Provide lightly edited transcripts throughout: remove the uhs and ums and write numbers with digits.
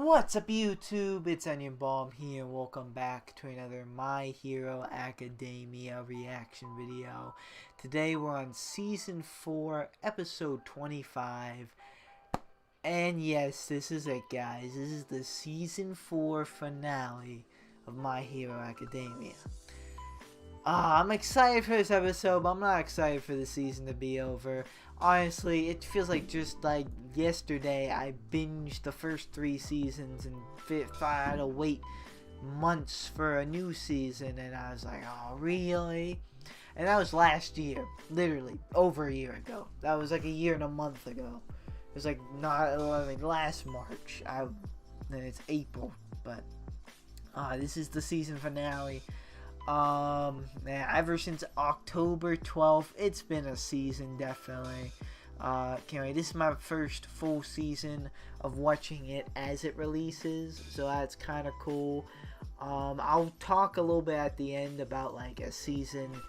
What's up YouTube? It's Onion Bomb here. Welcome back to another My Hero Academia reaction video. Today we're on Season 4, Episode 25. And yes, this is it guys. This is the Season 4 finale of My Hero Academia. I'm excited for this episode, but I'm not excited for the season to be over. Honestly, it feels like just like yesterday I binged the first 3 seasons and I had to wait months for a new season, and I was like, oh really? And that was last year, literally over a year ago. That was like a year and a month ago. It was like last March. Then it's April, but this is the season finale. Ever since October 12th, it's been a season, definitely. Can't wait. This is my first full season of watching it as it releases, so that's kind of cool. I'll talk a little bit at the end about like a season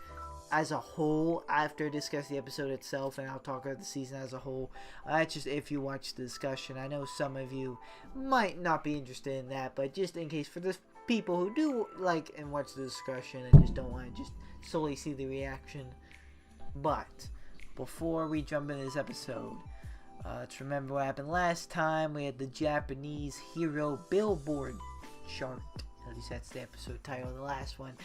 as a whole after I discuss the episode itself, and I'll talk about the season as a whole. That's just if you watch the discussion. I know some of you might not be interested in that, but just in case, for this people who do like and watch the discussion and just don't want to just solely see the reaction. But before we jump into this episode, let's remember what happened last time. We had the Japanese hero billboard chart. At least that's the episode title of the last one,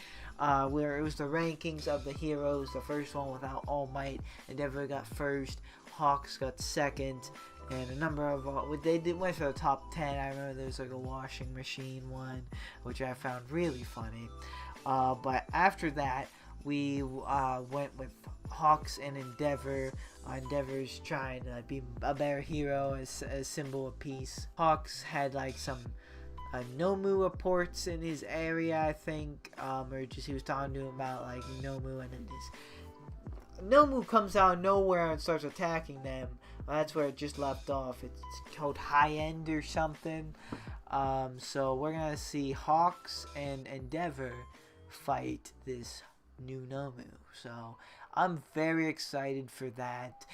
where it was the rankings of the heroes. The first one without All Might, Endeavor got first, Hawks got second, and a number of they went for the top 10. I remember there was like a washing machine one, which I found really funny. But after that, we went with Hawks and Endeavor. Endeavor's trying to be a better hero, as a symbol of peace. Hawks had like some Nomu reports in his area, I think, or just he was talking to him about like Nomu, and then this Nomu comes out of nowhere and starts attacking them. That's where it just left off. It's called High End or something. So we're gonna see Hawks and Endeavor fight this new Nomu. So I'm very excited for that.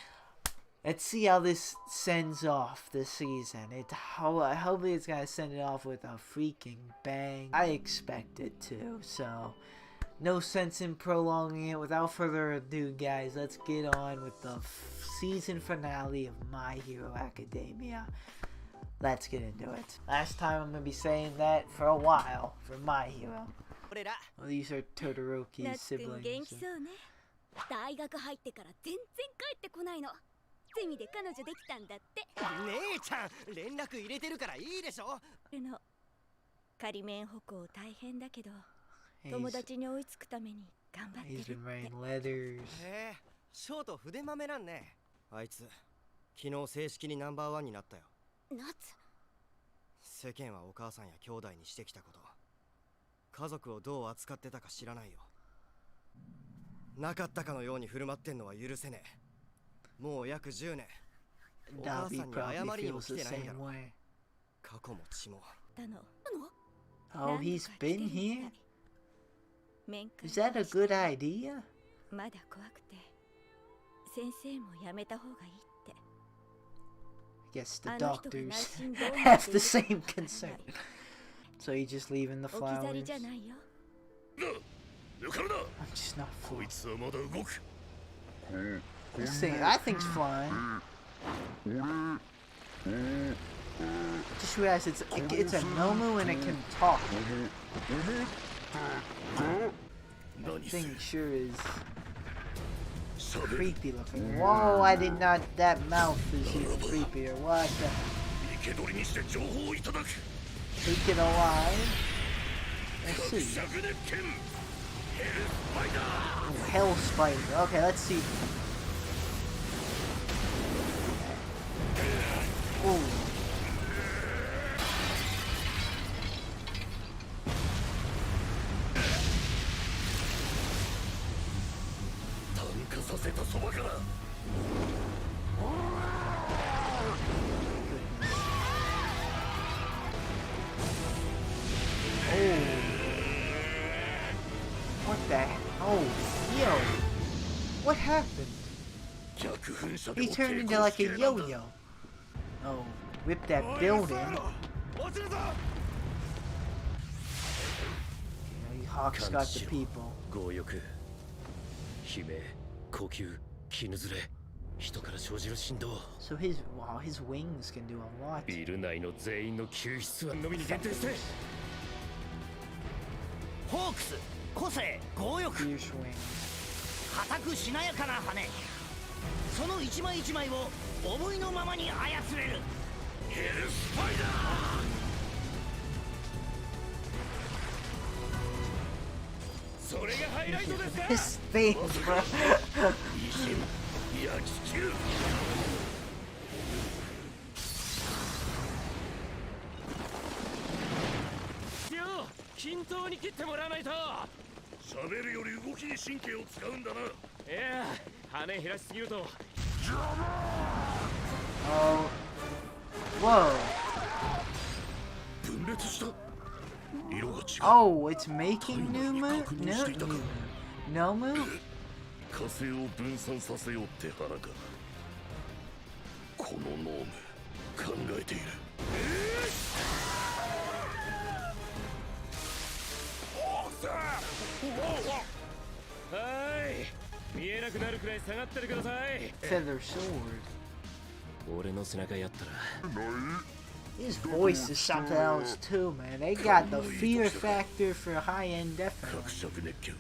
Let's see how this sends off this season. Hopefully it's gonna send it off with a freaking bang. I expect it to. So no sense in prolonging it. Without further ado, guys, let's get on with the season finale of My Hero Academia. Let's get into it. Last time I'm gonna be saying that for a while for My Hero. Well, these are Todoroki's siblings. So. 大学入ってから全然帰ってこないの。ゼミで彼女できたんだって。姉ちゃん、連絡入れてるからいいでしょ。仮免歩行大変だけど、友達に追いつくために頑張ってるって。ショート筆豆なんね。あいつ、昨日正式にナンバーワンになったよ。夏。世間はお母さんや兄弟にしてきたこと、家族をどう扱ってたか知らないよ。なかったかのように振る舞ってんのは許せねえ。もう約10年。お母さんに謝りにも来てないんだろ。過去も血も。Oh, he's been here? Is that a good idea? まだ怖くて、先生もやめた方がいいって。I guess the doctors have the same concern. So you just leaving the flowers? I'm just not fooling. That thing's flying. Just realized it's a Nomu and it can talk. That thing sure is creepy looking. Whoa, I did not. That mouth is even creepier. What the? Take it alive. Let's see. Oh, Hell Spider. Okay, let's see. Oh. What the heck? Oh, yo. What happened? He turned into like a yo-yo. Oh, rip that building. Hawk's got the people. 強欲、悲鳴、呼吸、絹ずれ、人から生じる振動。 So his wings can do a lot. ビル内の全員の救出はのみに限定して。ホークス、個性、強欲、 Fierce wings. 固くしなやかな羽。その一枚一枚を思いのままに操れる。ヘルスパイダー。それがハイライトですか。 His face, bro. 維新、焼き切る。よ、均等に切ってもらわないと。喋るより動きに神経を使うんだな。いや、羽減らしすぎると。 Oh. Whoa. 分裂した。色が違う。 Oh, it's making Nomu? 火星を分散させようって腹か。このノーム考えている。はい、見えなくなるくらい下がっててください。 Feather sword. 俺の背中やったら。 His voice is something else too, man. They got the fear factor for high end 伯 definitely. 爵熱狂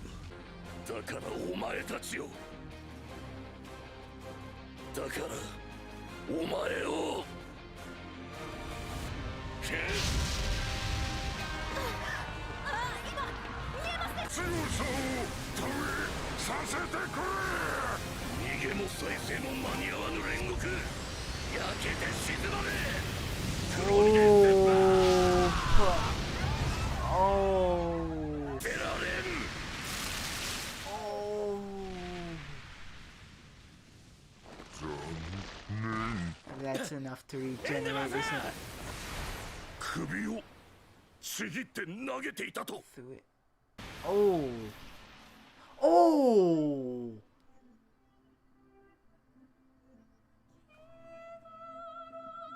だからお前たちを。だからお前を。強さを試させてくれ。逃げも再生も間に合わぬ煉獄。焼けて沈まれ。 Oh. Oh. 出られん。 Oh. That's enough to regenerate, isn't it? 首をちぎって投げていたと。 Through it. Oh. Oh.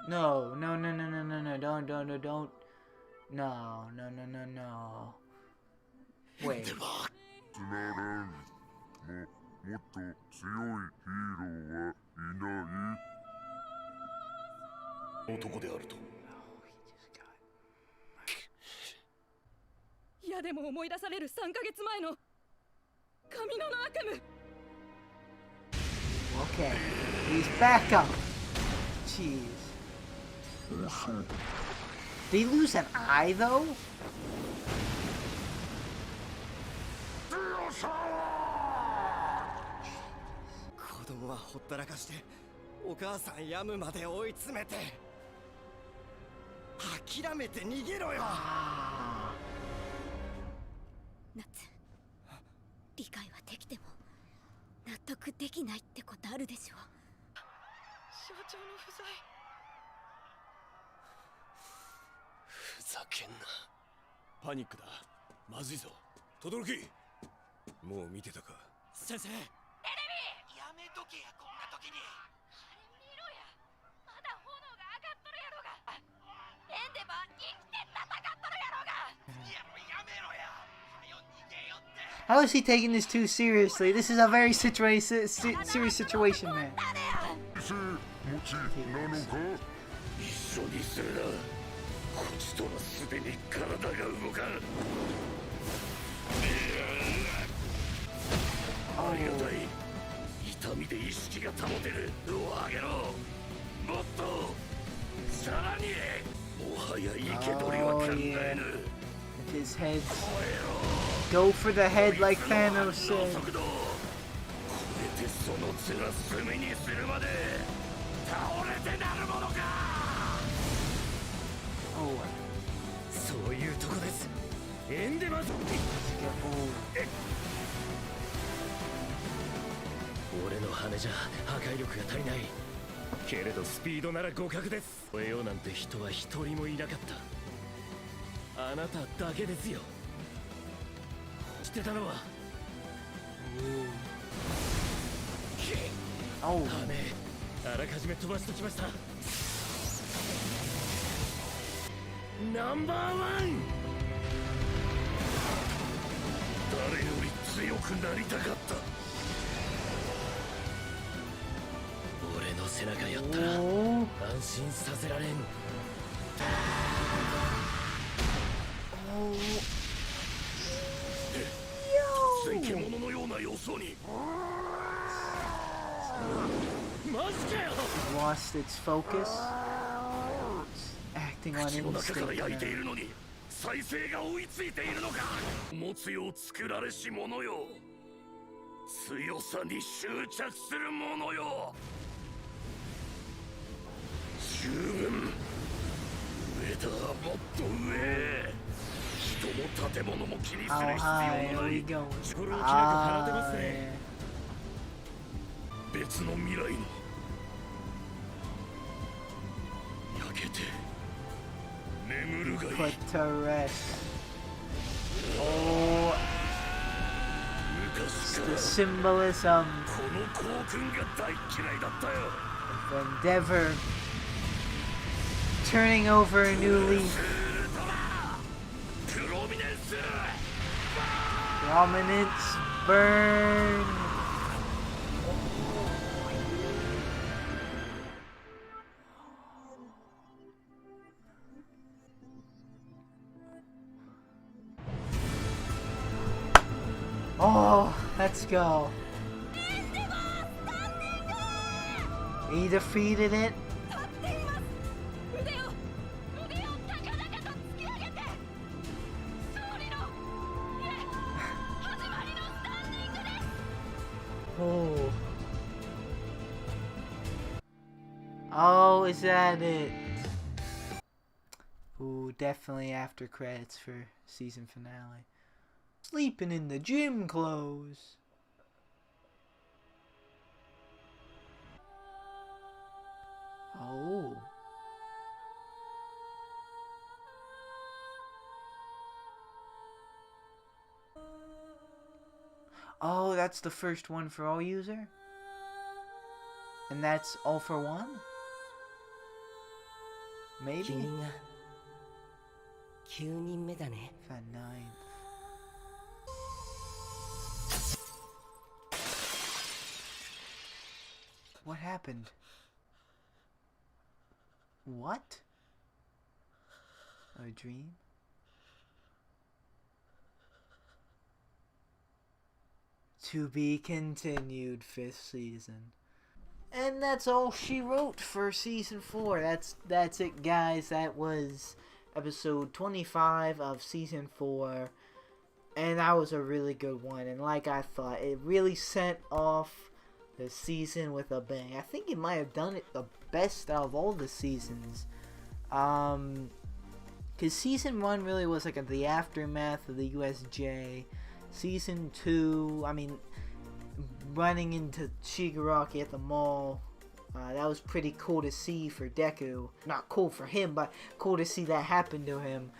No, no, no, no, no, no, no, don't. No, no, no, no, no. Wait. つまらん。もっと強いヒーローはいない。男であると。 いやでも思い出される3ヶ月前の髪の悪夢。 Okay. He's back up. Jeez. Did he lose an eye though? 子供はほったらかしてお母さん病むまで追い詰めて諦めて逃げろよ。夏、理解はできても納得できないってことあるでしょ。象徴の不在。ふざけんな。パニックだ。まずいぞ。轟、もう見てたか。先生。やめとけや、こんな時に。あれ見ろや、まだ炎が上がっとるやろが。エンデバー生きて戦っとるやろが。やめろや、はよ逃げよって。 How is he taking this too seriously? This is a very serious situation, man. 持ちなのか。一緒にするな。こっちとはすでに体が動かん。ありがたい。痛みで意識が保てる。度を上げろ。もっとさらに。もはや生け捕りは考えぬ。 With his head. Go for the head like Thanos said. これでその面隅にするまで倒れてなるものか。 Oh. そういうとこです。エンデマズ。 Oh. 俺の羽じゃ破壊力が足りない。けれどスピードなら互角です。超えようなんて人は一人もいなかった。あなただけですよ。知ってたのは。Oh. 羽あらかじめ飛ばしてきました。ナンバーワン。誰より強くなりたかった。俺の背中やったら安心させられん。つい獣のような様相に。マジかよ。 Lost its focus. Acting on 口の中から焼いてい instinct. るのに再生が追いついているのか。持つよ作られし者よ、強さに執着する者よ。十分上だ、もっと上。人も建物も気にする How 必 high 要も are な we い。 going? これを気なく放てます Ah, ね。別の未来の焼けて眠るがいい。 put to rest. Oh, 昔か the ら symbolism この校訓が大嫌いだったよ。 of endeavor. Turning over a new leaf. プロミネンス。 Dominance burn. Oh, let's go. He defeated it. 立っています。腕を高々と突き上げて、勝利の、いえ、始まりのスタンディングです。 Oh. Oh, is that it? Ooh, definitely after credits for season finale. Sleeping in the gym clothes. Oh. Oh, that's the first one for all user? And that's all for one? Maybe? 君が9人目だね。 The ninth. What happened? What? A dream? To be continued, 5th season. And that's all she wrote for season 4. That's it, guys. That was episode 25 of season 4. And that was a really good one. And like I thought, it really sent off the season with a bang. I think it might have done it the best out of all the seasons. Because season 1 really was like the aftermath of the USJ. Season 2, I mean, running into Shigaraki at the mall, that was pretty cool to see for Deku. Not cool for him, but cool to see that happen to him.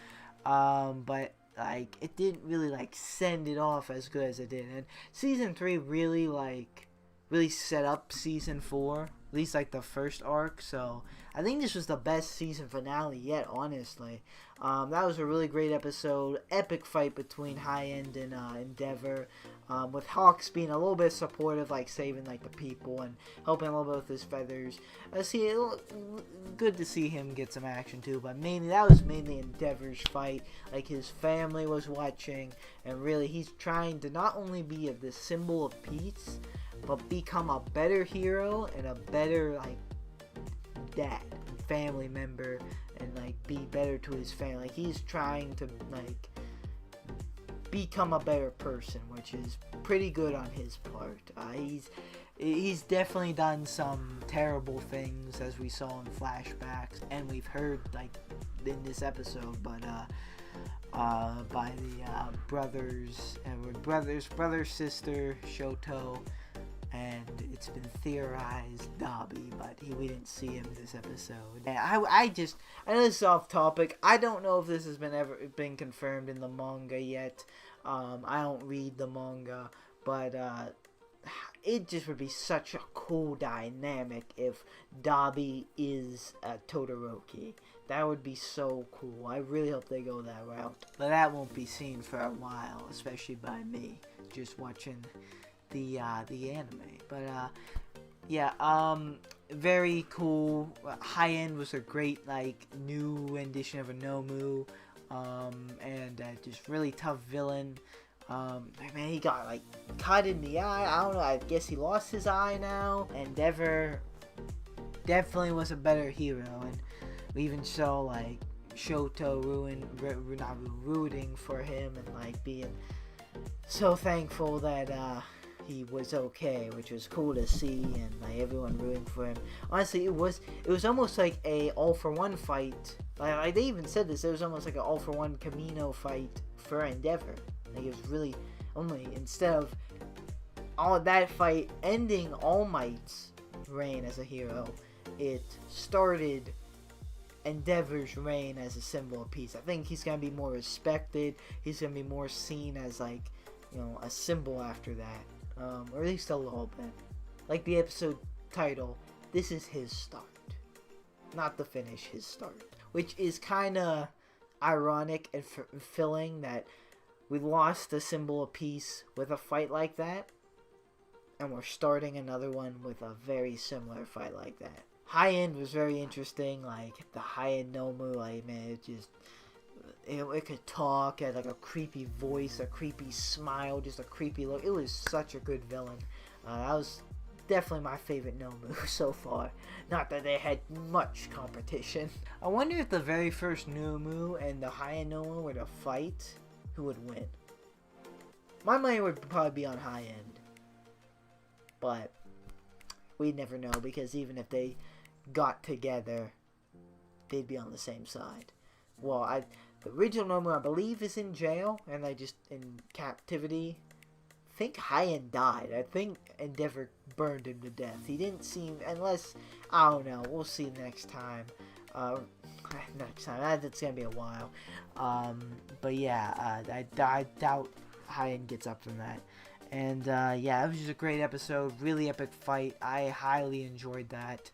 But like, it didn't really like send it off as good as it did. And season 3 really set up season 4, at least like the first arc. So I think this was the best season finale yet, honestly. That was a really great episode. Epic fight between High End and Endeavor, with Hawks being a little bit supportive, like saving like the people and helping a little bit with his feathers. Good to see him get some action too, but that was mainly Endeavor's fight. Like, his family was watching, and really he's trying to not only be the symbol of peace, but become a better hero and a better like dad, family member, and like be better to his family. Like, he's trying to like become a better person, which is pretty good on his part. He's definitely done some terrible things, as we saw in flashbacks, and we've heard like in this episode. But by the brother, sister Shoto, and it's been theorized Dabi, but we didn't see him in this episode. And I know this is off topic. I don't know if this has been confirmed in the manga yet. I don't read the manga, but it just would be such a cool dynamic if Dabi is Todoroki. That would be so cool. I really hope they go that route. But that won't be seen for a while, especially by me, just watching the anime. But yeah, very cool. High End was a great like new rendition of a Nomu, and just really tough villain. Man, he got like cut in the eye. I don't know. I guess he lost his eye now. Endeavor definitely was a better hero, and we even saw like Shoto rooting for him and like being so thankful that he was okay, which was cool to see, and like everyone rooting for him. Honestly, it was almost like a all-for-one fight. Like they even said this. It was almost like an all-for-one Camino fight for Endeavor. Like it was really only instead of all that fight ending All Might's reign as a hero, it started Endeavor's reign as a symbol of peace. I think he's gonna be more respected. He's gonna be more seen as like, you know, a symbol after that. Or at least a little bit. Like the episode title, this is his start. Not the finish, his start. Which is kind of ironic and filling that we lost the symbol of peace with a fight like that. And we're starting another one with a very similar fight like that. High End was very interesting. Like the High End Nomu, like man, it just... It could talk, had like a creepy voice, a creepy smile, just a creepy look. It was such a good villain. That was definitely my favorite Nomu so far. Not that they had much competition. I wonder if the very first Nomu and the High End Nomu were to fight, who would win? My money would probably be on High End. But we'd never know, because even if they got together, they'd be on the same side. Well, the original Nomu, I believe, is in jail, and like just in captivity. I think High End died. I think Endeavor burned him to death. He didn't seem, unless, I don't know, we'll see next time. Next time, that's gonna be a while. But yeah, I doubt High End gets up from that. And yeah, it was just a great episode, really epic fight. I highly enjoyed that.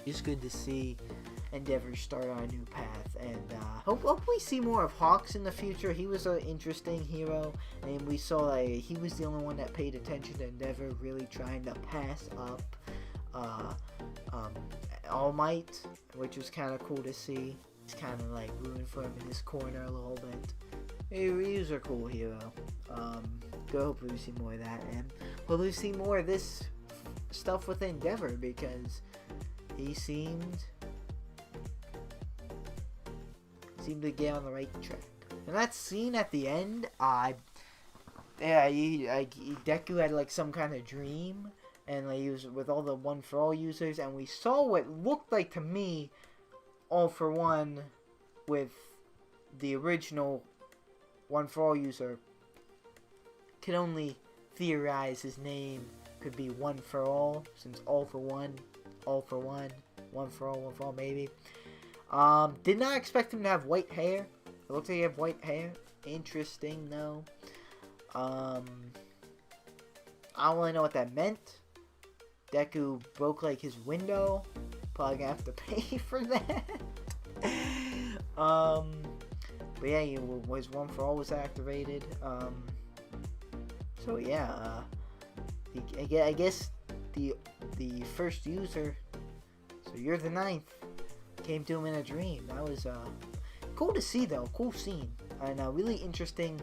It's good to see Endeavor start on a new path, and hopefully see more of Hawks in the future. He was an interesting hero, and we saw like he was the only one that paid attention to Endeavor, really trying to pass up All Might, which was kind of cool to see. He's kind of like rooting for him in his corner a little bit. He was a cool hero. Hopefully we see more of that, and hopefully we see more of this stuff with Endeavor, because he seemed to get on the right track. And that scene at the end, Deku had like some kind of dream, and like he was with all the One For All users, and we saw what looked like to me All For One with the original One For All user. Could only theorize his name could be One For All, since All For One, All For One, One For All, maybe. Did not expect him to have white hair. It looks like he have white hair. Interesting, though. I don't really know what that meant. Deku broke like his window. Probably gonna have to pay for that. But yeah, his One For All was activated. So yeah, I guess the first user, so you're the 9th, came to him in a dream. That was cool to see, though. Cool scene, and a really interesting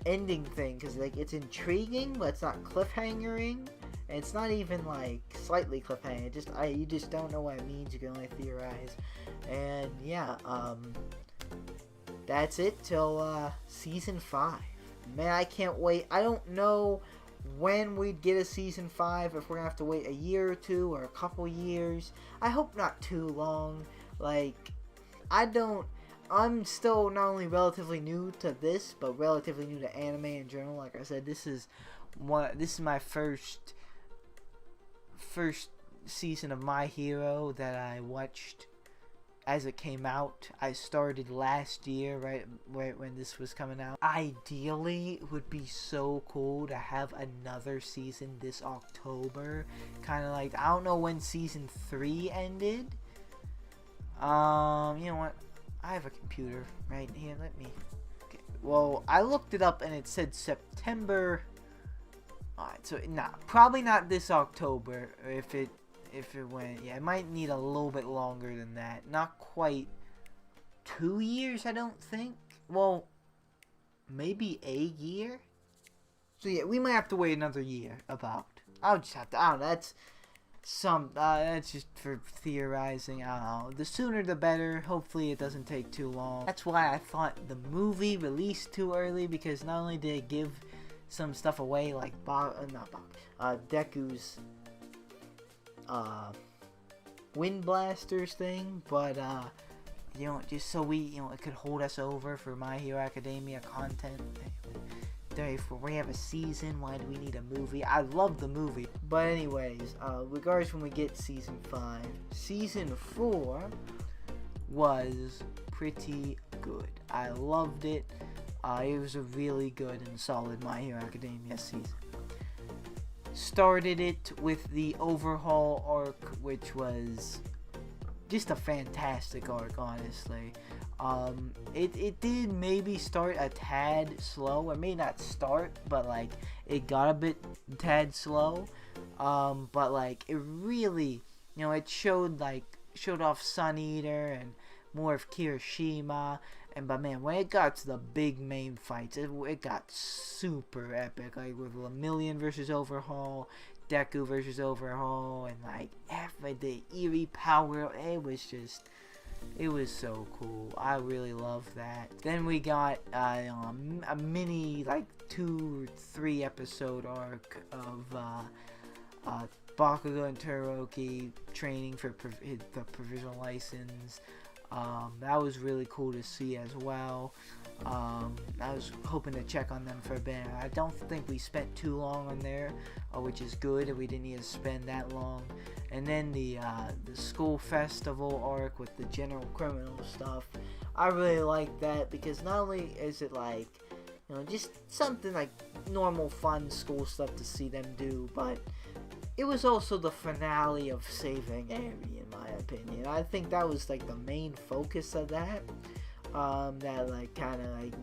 ending thing, because like it's intriguing, but it's not cliffhangering, and it's not even like slightly cliffhanging. You just don't know what it means. You can only theorize, and yeah, that's it till season 5. Man, I can't wait. I don't know when we'd get a season 5, if we're gonna have to wait a year or two or a couple years. I hope not too long. Like, I'm still not only relatively new to this, but relatively new to anime in general. Like I said, this is my first season of My Hero that I watched as it came out. I started last year, right when this was coming out. Ideally, it would be so cool to have another season this October. Kind of like, I don't know when season 3 ended. You know what? I have a computer right here. Let me. Okay. Well, I looked it up and it said September. Alright, so probably not this October. If it went, yeah, it might need a little bit longer than that. Not quite 2 years, I don't think. Well, maybe a year. So yeah, we might have to wait another year. About. I'll just have to. I don't know. That's just for theorizing. I don't know. The sooner the better. Hopefully it doesn't take too long. That's why I thought the movie released too early, because not only did it give some stuff away like Deku's Wind Blasters thing, but you know, just so it could hold us over for My Hero Academia content. If we have a season, why do we need a movie? I love the movie. But anyways, regardless, when we get season 5, season 4 was pretty good. I loved it. It was a really good and solid My Hero Academia season. Started it with the overhaul arc, which was just a fantastic arc, honestly. It did maybe start a tad slow. It may not start, but like it got a tad slow. But like it really, you know, it showed off Sun Eater and more of Kirishima. But man, when it got to the big main fights, it got super epic. Like with Lemillion versus Overhaul, Deku versus Overhaul, and like the eerie power. It was so cool. I really loved that. Then we got a mini, like 2 or 3 episode arc of Bakugo and Todoroki training for the provisional license. That was really cool to see as well. I was hoping to check on them for a bit. I don't think we spent too long on there, which is good. We didn't need to spend that long. And then the school festival arc with the general criminal stuff. I really like that because not only is it like, you know, just something like normal fun school stuff to see them do, but it was also the finale of saving Eri, in my opinion. I think that was like the main focus of that. That like kind of like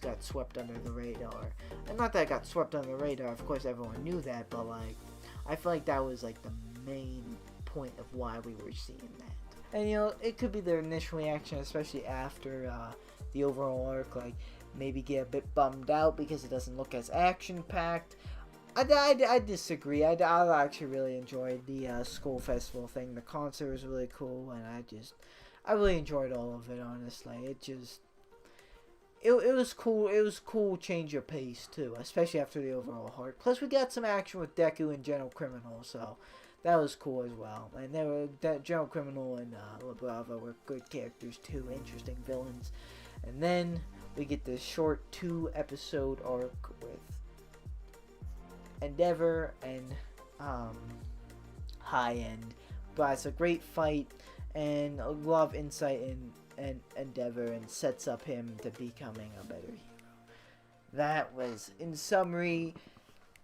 got swept under the radar. And not that it got swept under the radar, of course everyone knew that, but like I feel like that was like the main point of why we were seeing that. And you know, it could be their initial reaction, especially after the overall arc, like maybe get a bit bummed out because it doesn't look as action packed. I disagree. I actually really enjoyed the school festival thing. The concert was really cool, and I really enjoyed all of it, honestly. It was cool. It was cool change of pace, too, especially after the overall arc. Plus, we got some action with Deku and General Criminal, so that was cool as well. And General Criminal and La Brava were good characters, too, interesting villains. And then we get this short 2-episode arc with Endeavor and High End. But it's a great fight, and a lot of insight in Endeavor, and sets up him to becoming a better hero. That was, in summary,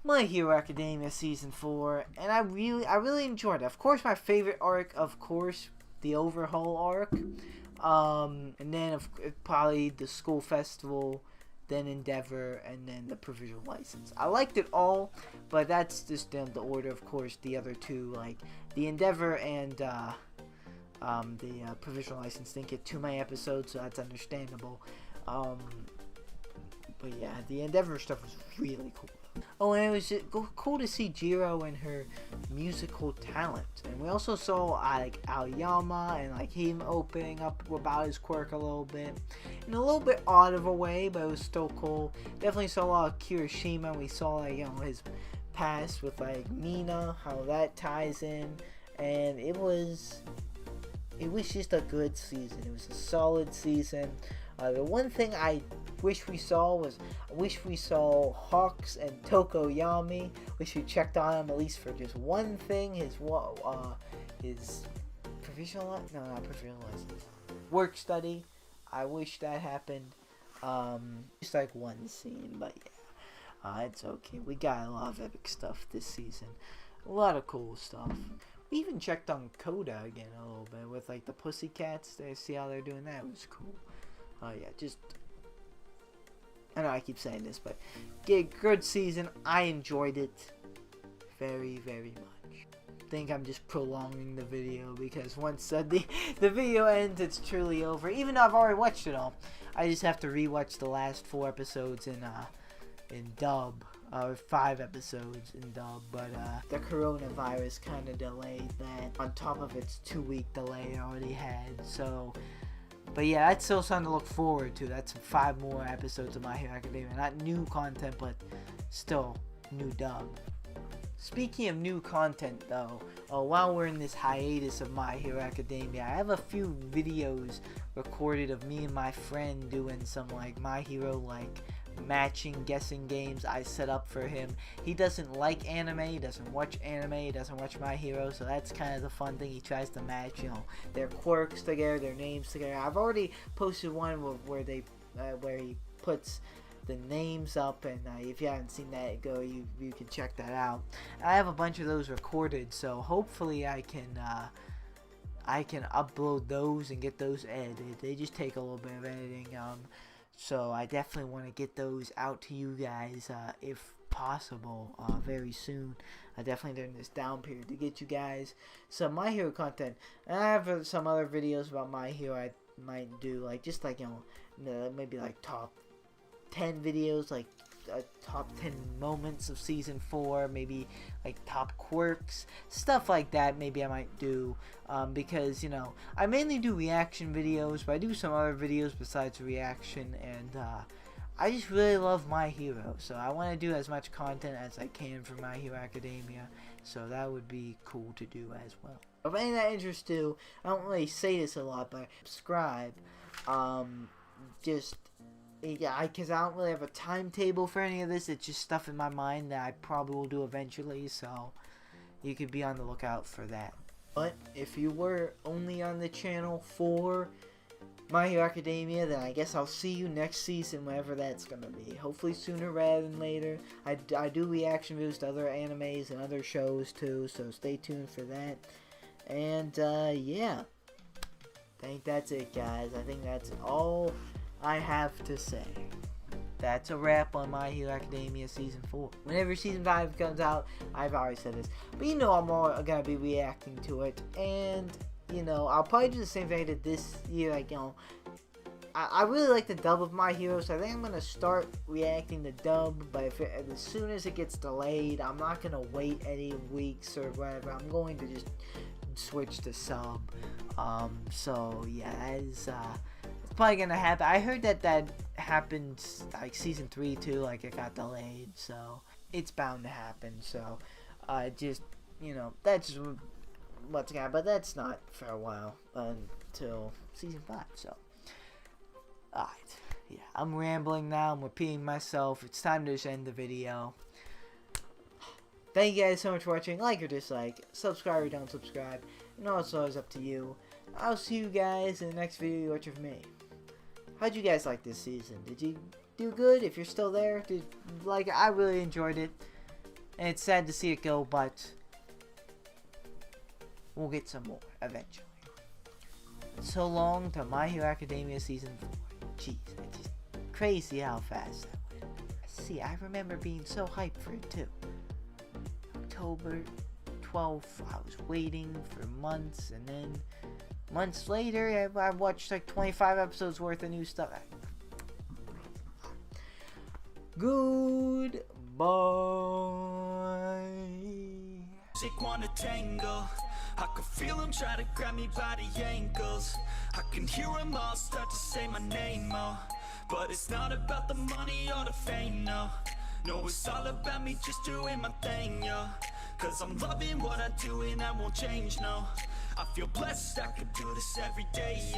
My Hero Academia Season 4, and I really enjoyed it. Of course, my favorite arc, of course, the Overhaul arc, and then probably the school festival, then Endeavor, and then the provisional license. I liked it all, but that's just the order. Of course, the other two, like the Endeavor and the provisional license, didn't get too many episodes, so that's understandable. But yeah, the Endeavor stuff was really cool. Oh, and it was cool to see Jiro and her musical talent. And we also saw like Aoyama and like him opening up about his quirk a little bit. In a little bit odd of a way, but it was still cool. Definitely saw a lot of Kirishima. We saw like, you know, his past with like Mina, how that ties in. And it was just a good season. It was a solid season. The one thing I wish we saw was, Hawks and Tokoyami. Wish we checked on him at least for just one thing. His provisional, no, not provisional license, work study. I wish that happened. Just like one scene, but yeah, it's okay. We got a lot of epic stuff this season. A lot of cool stuff. We even checked on Coda again a little bit with like the Pussycats. They see how they're doing that. It was cool. Yeah, just I know I keep saying this, but good season. I enjoyed it very, very much. I think I'm just prolonging the video because once the video ends, it's truly over. Even though I've already watched it all, I just have to rewatch the last 4 episodes in dub. 5 episodes in dub, but the coronavirus kind of delayed that on top of its 2-week delay I already had. So, but yeah, that's still something to look forward to. That's 5 more episodes of My Hero Academia. Not new content, but still new dub. Speaking of new content though, while we're in this hiatus of My Hero Academia, I have a few videos recorded of me and my friend doing some like My Hero like matching guessing games I set up for him. He doesn't like anime, he doesn't watch anime, he doesn't watch My Hero, so that's kind of the fun thing. He tries to match, you know, their quirks together, their names together. I've already posted one where he puts the names up, and if you haven't seen that, you can check that out. I have a bunch of those recorded, so hopefully I can upload those and get those edited. They just take a little bit of editing, so I definitely want to get those out to you guys if possible very soon. Definitely during this down period to get you guys some My Hero content. And I have some other videos about My Hero I might do, like just like, you know, maybe like top 10 videos, like top 10 moments of season 4, maybe like top quirks, stuff like that. Maybe I might do because, you know, I mainly do reaction videos, but I do some other videos besides reaction, and I just really love My Hero, so I want to do as much content as I can for My Hero Academia, so that would be cool to do as well. If any of that interests you, I don't really say this a lot, but subscribe. Yeah, because I don't really have a timetable for any of this. It's just stuff in my mind that I probably will do eventually, so you could be on the lookout for that. But if you were only on the channel for My Hero Academia, then I guess I'll see you next season, whenever that's going to be. Hopefully sooner rather than later. I do reaction videos to other animes and other shows too, so stay tuned for that. And yeah, I think that's it, guys. I think that's all I have to say. That's a wrap on My Hero Academia Season 4. Whenever Season 5 comes out, I've already said this, but you know I'm all gonna be reacting to it, and you know, I'll probably do the same thing I did this year. Like, you know, I really like the dub of My Hero, so I think I'm gonna start reacting to dub, but as soon as it gets delayed, I'm not gonna wait any weeks or whatever. I'm going to just switch to sub. So yeah, that is probably gonna happen. I heard that happened like season 3 too, like it got delayed, so it's bound to happen. So just, you know, that's what's gonna happen, but that's not for a while until season 5. So alright, yeah, I'm rambling now, I'm repeating myself. It's time to just end the video. Thank you guys so much for watching. Like or dislike, subscribe or don't subscribe, and also it's up to you. I'll see you guys in the next video you watch of me. How'd you guys like this season? Did you do good? If you're still there, I really enjoyed it. And it's sad to see it go, but we'll get some more eventually. So long to My Hero Academia Season 4. Jeez, it's just crazy how fast that went. See, I remember being so hyped for it too. October 12th, I was waiting for months, and then months later, I watched like 25 episodes worth of new stuff. Goodbye. Sick wanna tangle. I can feel them try to grab me by the ankles. I can hear them all start to say my name, oh. But it's not about the money or the fame, no. No, it's all about me just doing my thing, yo. Cause I'm loving what I do and I won't change, no. I feel blessed, I could do this every day.